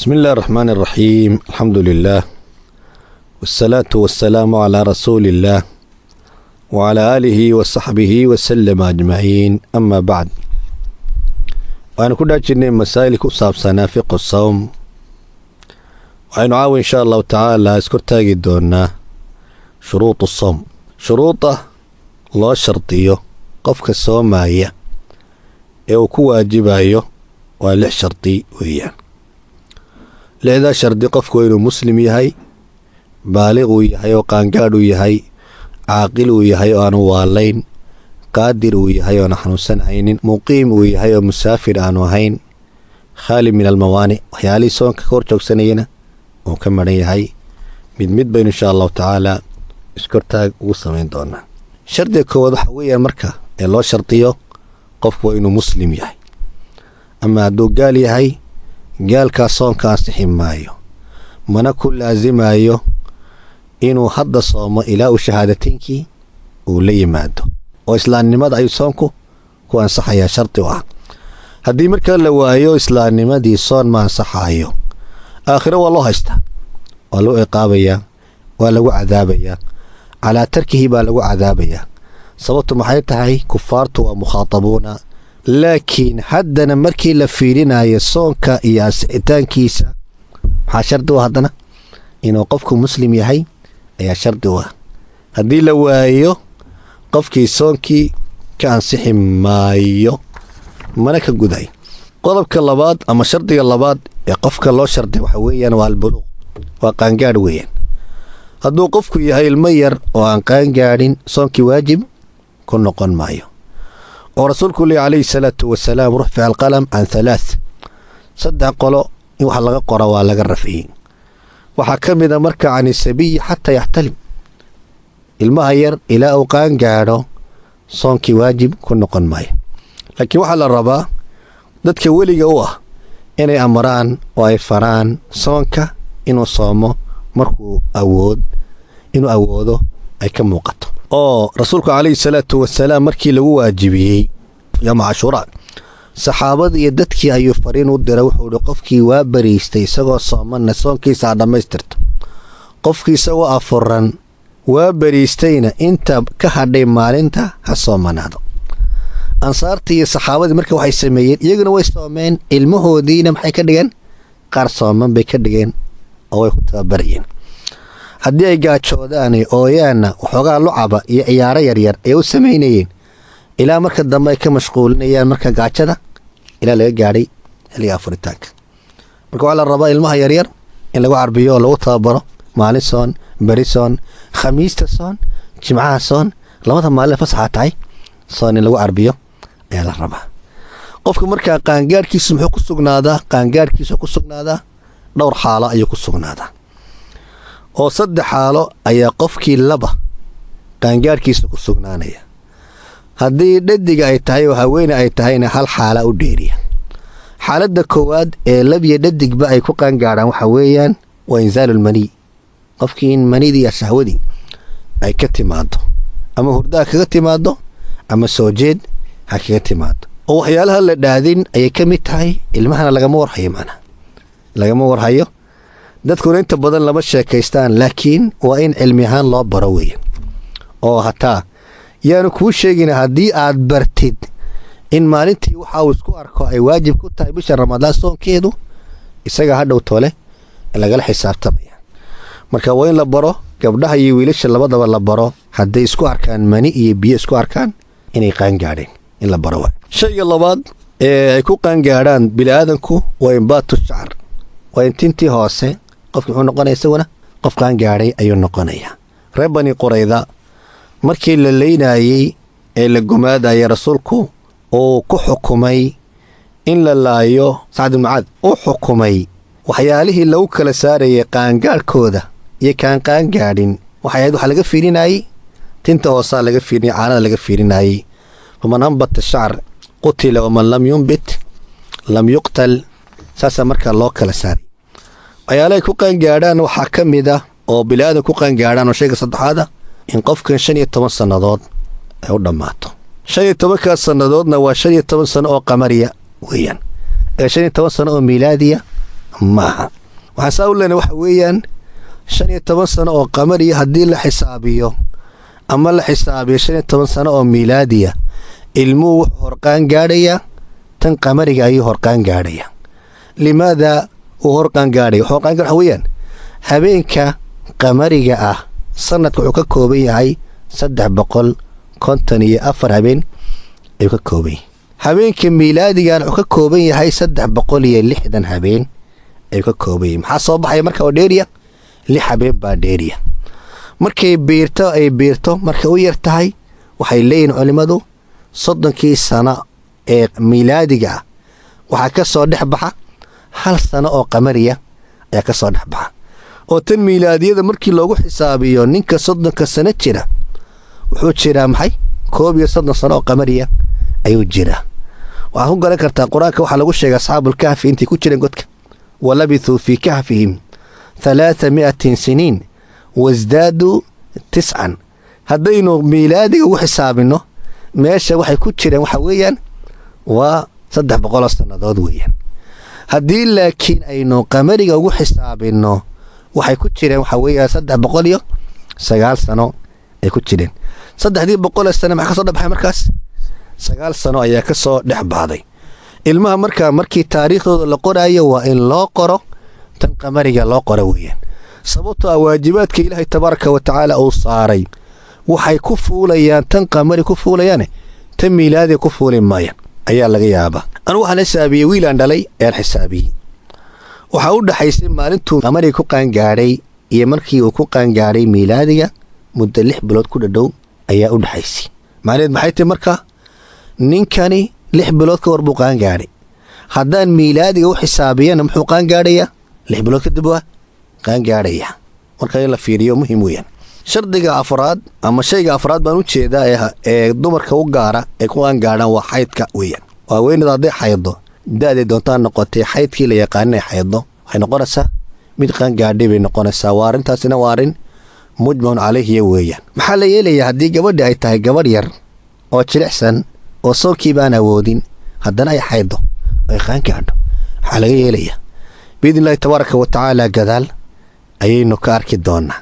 بسم الله الرحمن الرحيم. الحمد لله والصلاة والسلام على رسول الله وعلى آله وصحبه وسلم أجمعين. أما بعد، وأنا كنا جنين مسائل كصاب سنافق الصوم، وأنا عاوي إن شاء الله تعالى أذكر تاجدونا شروط الصوم. شروطه لا شرطيه قفك الصوم معي أو كواجبايه ولا شرطي ويان. لذا شرطي قفك إنه مسلم يهي، بالغ يهي، وقانقاد يهي، عاقل يهي وأنا والين، قادر يهي ونحن سنعين، مقيم يهي ومسافر أنا هين، خالي من الموانع. وحيالي سون كورتوك سنينا وكمل يهي مد بين إن شاء الله تعالى اسكرتاج وصمين دونا. شرطي كود حوية مركة الله شرطيه قفك إنه مسلم يهي. أما دو قال يهي قال كاسون كاستحي مايو منا كل لازمايو إنه حد صوم إلى شهادتينكي ولي مادو وإسلام نماد أي صومكو كو أنصح يا شرطي واحد. هدي مركا لو أيو إسلام نمادي صون ما أنصح أيو آخره والله هشتا ولو إقابيا ولو عذابيا على تركه بالو عذابيا. صبت محيطها كفارتو ومخاطبون، laakiin haddana markii la fiirinayo soonka iyo asixitaankiisa maxaa shardi u haddana inuu qofku muslim yahay ayaa shardi u ah. haddii la waayo qofkii soonkii ka ansixi maayo mana ka guday. qodobka labaad ama shardiga labaad ee qofka loo shardiy waxa weeyaan waa albuluuq, waa qaangaadh weeyaan. hadduu qofku yahay ilmo yar oo aan qaangaadhin soonkii waajib ku noqon maayo. ورسولك الله عليه الصلاة والسلام رفع القلم عن 3 صدق قلو وحا لغا قرا وا لغا رفعين. وحا كميدا مركا عن السبي حتى يحتلم المهير إلى أوقان قاعدو صونكي واجب كن نقن ماي. لكن وحا للربا دادك ولي قوة إني أمران وإفران صونكا إنو صومو مركو أود إنو أودو أي كم وقت. رسولك عليه الصلاة والسلام مركي لو واجبيه يوم عاشوراء صحابة يددكي أيو فرين ودرا وحو قفكي وابريستي سغو صومنا صومكي سعدا ميسترت قفكي سوا أفران وابريستينا انت كهدي مالنتا هالصومنا هذا. أنصارتي صحابة مركي وحي سميين يقنوا ويصومين المهو دينا محي كدقين قار صومن بي كدقين أو يخطها بريين. haddii ay gaajoodaan ooyaana waxoogaa lucaba iyo ciyaaro yaryar ay u samaynayeen ilaa marka dambe ay ka mashquulinayaan marka gaajada ilaa laga gaadhay xilliga afuritaanka. marka waxaa la rabaa ilmaha yaryar in lagu carbiyo oo lagu tababaro maalin soon, beri soon, khamiista soon, jimcaha soon, labada maalin fasaxa tahay soon in lagu carbiyo ayaa la rabaa. qofka markaa qaangaadhkiisu muxuu ku sugnaadaa? qaangaadhkiisu ku sugnaadaa dhowr xaalo ayuu ku sugnaadaa oo 3 xaalo ayaa qofkii laba qaangaadhkiisa ku sugnaanaya. haddii dhadiga ay tahay oo haweeney ay tahayna hal xaala u dheeriya. xaaladda koowaad ee labiya dhadigba ay ku qaangaadhaan waxa weeyaan waa inzaalulmani, qofkii in manidii iyo shahwadii ay ka timaado ama hurdaa kaga timaado ama soo jeed ha kaga timaado. oo waxyaalaha la dhaadin ayay ka mid tahay. ilmahana lagama warhayo, macnaha lagama warhayo. dadkuna inta badan lama sheekaystaan, laakiin waa in cilmi ahaan loo baro weeyaan. oo hataa yaanu kuu sheegina haddii aad bartid in maalintii waxa uu isku arko ay waajib ku tahay bisha ramadaan soonkeedu, isaga hadhow tole lagala xisaabtamaya. marka waa in la baro gabdhaha iyo wiilasha labadaba la baro hadday isku arkaan mani iyo biyo isku arkaan inay qaangaadheen in la baro. shayga labaad ee ay ku qaangaadhaan bini'aadanku waa inbaatu shacar, waa in tintii hoose qofkii wuxuu noqonaya isaguna qof qaangaadhay ayuu noqonayaa. reer bani qurayda markii la leynayey ee la gumaadaya rasuulku uu ku xukumay in la laayo Sacd ibn Mucaad, uu xukumay waxyaalihii lagu kala saarayay qaangaadhkooda iyo kaan qaangaadhin waxaa laga fiirinayay tinta hoosaa laga fiirinayay, caanada laga fiirinayay. faman anbata shacar qutila waman lam yunbit lam yuqtal. saasaa markaa loo kala saaray. waxyaalahay ku qaangaadhaan waxaa ka mid ah oo bilaadan ku qaangaadhaan oo shayga saddexaada in qofkan 15 sannadood ay u dhammaato. 15 sannadoodna waa 15 sano oo qamariya weeyaan. 15 sano oo miilaadiya maaha. waxaan saa u leenahay waxa weeyaan 15 sano oo qamariya haddii la xisaabiyo ama la xisaabiyo 15 sano oo miilaadiya, ilmuhu wuxuu horqaan gaadhayaa tan qamariga ayuu horqaan gaadhaya. limaada uu horqaan gaadhaya? horqaan gaadhaya weeyaan habeenka qamariga ah sanadka wuxuu ka kooban yahay 354 habeen ayuu ka kooban yahay. habeenka miilaadigan wuxuu ka kooban yahay 360 habeen ayuu ka kooban yahay. maxaa soo baxaya marka oo dheeriya? 6 habeen baa dheeriya. markay biirto markay u yar tahay waxay leeyihiin culimmadu 30 sano ee miilaadiga ah waxaa ka soo dhex baxa 1 sano oo qamariya ayaa ka soo dhex baxa. oo tan miilaadiyada markii loogu xisaabiyo ninka 30 sano jira wuxuu jiraa maxay 31 sano oo qamariya ayuu jiraa. waxaad ku garan kartaa qur-aanka waxaa lagu sheegay asxaabul kahfi intay ku jireen godka, walabithuu fii kahfihim 300 siniin wasdaaduu 9. haddaynu miilaadiga ugu xisaabino meesha waxay ku jireen waxa weeyaan waa 300 sannadood weeyaan. haddii laakiin aynu qamariga ugu xisaabino waxay ku jireen waxa weeyaan 309 sano ay ku jireen. 300 sano maxaa ka soo dhaxay markaas? 9 sano ayaa ka soo dhex baxday. ilmaha markii taariikhdooda la qoraayo waa in loo qoro tan qamariga loo qoro weeyaan. sababtoo ah waajibaadka ilaahay tabaaraka wa tacaala uu saaray waxay ku fuulayaan tan qamari ku fuulayaan, tan miilaadi ku fuuli maayaan ayaa laga yaabaa. anigu waxaan xisaabiyey wiil aan dhalay ayaan xisaabiyey. waxaa u dhaxaysay maalintuu qamariga ku qaangaadhay iyo markii uu ku qaangaadhay miilaadiga muddo 6 bilood ku dhadhow ayaa u dhaxaysay. macnaheed maxay tahay marka? ninkani 6 bilood ka war buu qaangaadhay. haddaan miilaadiga u xisaabiyana muxuu qaangaadhayaa? 6 bilood kadib waa qaangaadhaya. marka in la fiiriyo muhiim weeyaan. shardiga afraad ama shayga afraad baan u jeedaa ee dumarka u gaara ee ku qaangaadhaan waa xaydka weeyaan. waa weynada hadday xaydo da'day doontaan noqotay xaydkii la yaqaanay xaydo waxay noqonaysaa mid qaangaadhay bay noqonaysaa. waa arrintaasina waa arrin mujmaun calayhiya weeyaan. maxaa la yeelayaa haddii gabadhi ay tahay gabadh yar oo jilicsan oo soonkii baan awoodin haddana ay xaydo ay qaangaadho? maxaa laga yeelayaa? biidnillahi tabaaraka wa tacaala gadaal ayaynu ka arki doonaa.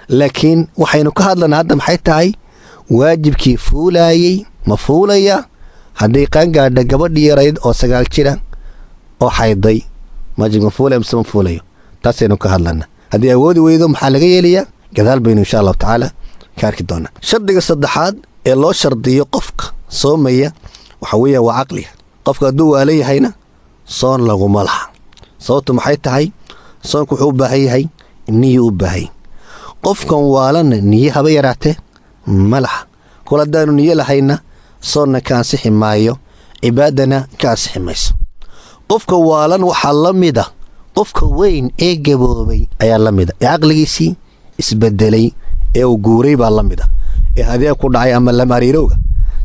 laakiin waxaynu ka hadlanaa hadda maxay tahay? waajibkii fuulaayey ma fuulaya? hadday qaangaadha gabadhii yarayd oo 9 jira oo xayday waajibka fuulaya mise ma fuulayo? taasaynu ka hadlanaa. haddii awoodi weydo maxaa laga yeelayaa? gadaal baynu insha allahu tacaala ka arki doonaa. shardiga saddexaad ee loo shardiyo qofka soomaya waxa weeya waa caqliga. qofka hadduu waala yahayna soon laguma laha. sababtu maxay tahay? soonku wuxuu u baahan yahay niyo u baahan. qofkan waalana niyo haba yaraatee ma laha. kol haddaanu niyo lahayna soonna ka ansixi maayo, cibaadana ka ansixi mayso. qofka waalan waxaa la mida qofka weyn ee gaboobay ayaa la mida, ee caqligiisii isbedelay ee uu guuray baa la mida, ee hadee ku dhacay ama lamariirowga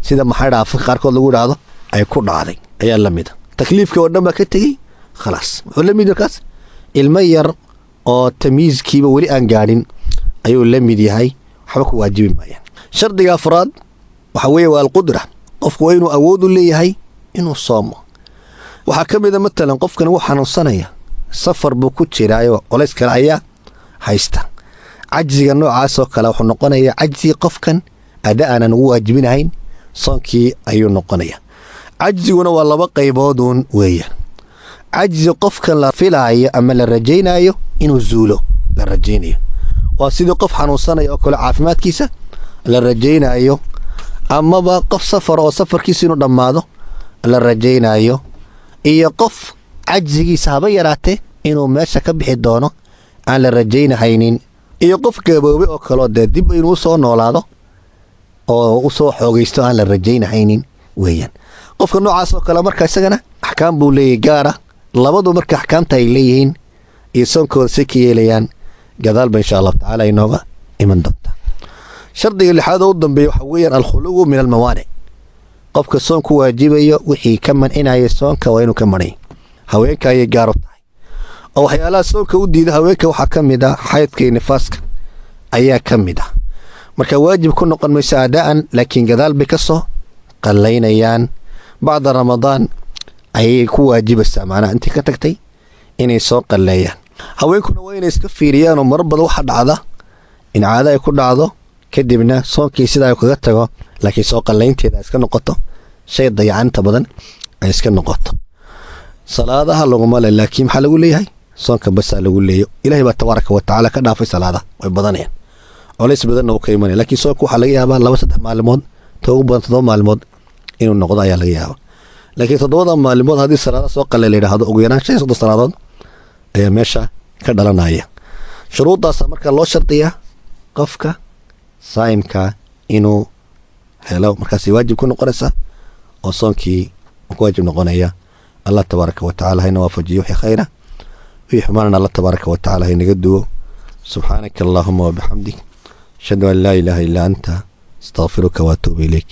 sida maxay dhaafay qaarkood lagu dhaado ay ku dhacday ayaa la mida. takliifka oo dhan baa ka tegey khalaas. wuxuu la mid markaas ilmo yar oo tamyiizkiiba weli aan gaadhin ayuu la mid yahay, waxba ku waajibi maayaan. shardiga afraad waxa weeye waa alqudra. qofku waa inuu awood u leeyahay inuu soomo. waxaa ka mid a matalan qofkan wuu xanuunsanaya, safar buu ku jiraayo colays kale ayaa haysta. cajziga noocaasoo kale wuxuu noqonayaa cajzi qofkan ada aanan ugu waajibinahayn soonkii ayuu noqonaya. cajziguna waa 2 qaybooduun weeyaan. cajzi qofkan la filaayo ama la rajaynayo inuu zuulo la rajaynayo, waa sidii qof xanuunsanaya oo kale caafimaadkiisa la rajaynayo, amaba qof safar oo safarkiisa inuu dhammaado la rajaynayo, iyo qof cajzigiisa haba yaraatee inuu meesha ka bixi doono aan la rajaynahaynin, iyo qof gaboobay oo kaleo dee dib inuu soo noolaado oo u soo xoogaysto aan la rajaynahaynin weeyaan. qofka noocaas oo kale marka isagana axkaam buu leeyahay gaara. labadu marka axkaamta ay leeyihiin iyo soonkooda si ka yeelayaan gadaalba insha allahu tacaala inooga iman doonta. shardiga lixaad oo u dambeeya waxa weeyaan alkhuluwu min almawaanic. qofka soonku waajibayo wixii ka mancinaya soonka waa inuu ka manay. haweenka ayay gaar u tahay oo waxyaalaha soonka u diida haweenka waxaa ka mid ah xaydka iyo nifaaska ayaa ka mid ah. marka waajib ku noqon mayso adaan, laakiin gadaal bay ka soo qallaynayaan. bacda ramadaan ayay ku waajibaysaa, macnaha intii ka tagtay inay soo qalleeyaan. haweenkuna waa inay iska fiiriyaan oo marar badan waxa dhacda in caado ay ku dhacdo kadibna soonkii sidaa ay kaga tago, laakiin soo qallaynteeda iska noqoto shay dayacanta badan ay iska noqoto. salaadaha laguma le, laakiin maxaa lagu leeyahay soonka basaa lagu leeyo. ilaahay baa tabaaraka wa tacaala ka dhaafay salaadaha, way badanayaan, colays badanna uu ka imanaya. laakiin soonka waxaa laga yaabaa 2-3 maalmood, ta ugu badan 7 maalmood inuu noqdo ayaa laga yaabaa. laakiin 7 maalmood haddii salaada soo qalle la yidhaahdo, ugu yaraan 5 salaadood ayaa meesha ka dhalanaya. shuruuddaasa marka loo shardiyaa qofka saa'imka inuu helo, markaasay waajib ku noqonaysaa oo soonkii ku waajib noqonaya. allah tabaaraka wa tacaala hayna waafajiyo wixii khayra, wixii xumaanana allah tabaaraka wa tacaala haynaga duwo. subxaanaka allaahuma wabixamdik ashhadu an laa ilaaha illaa anta astaqfiruka waatuubu ilayk.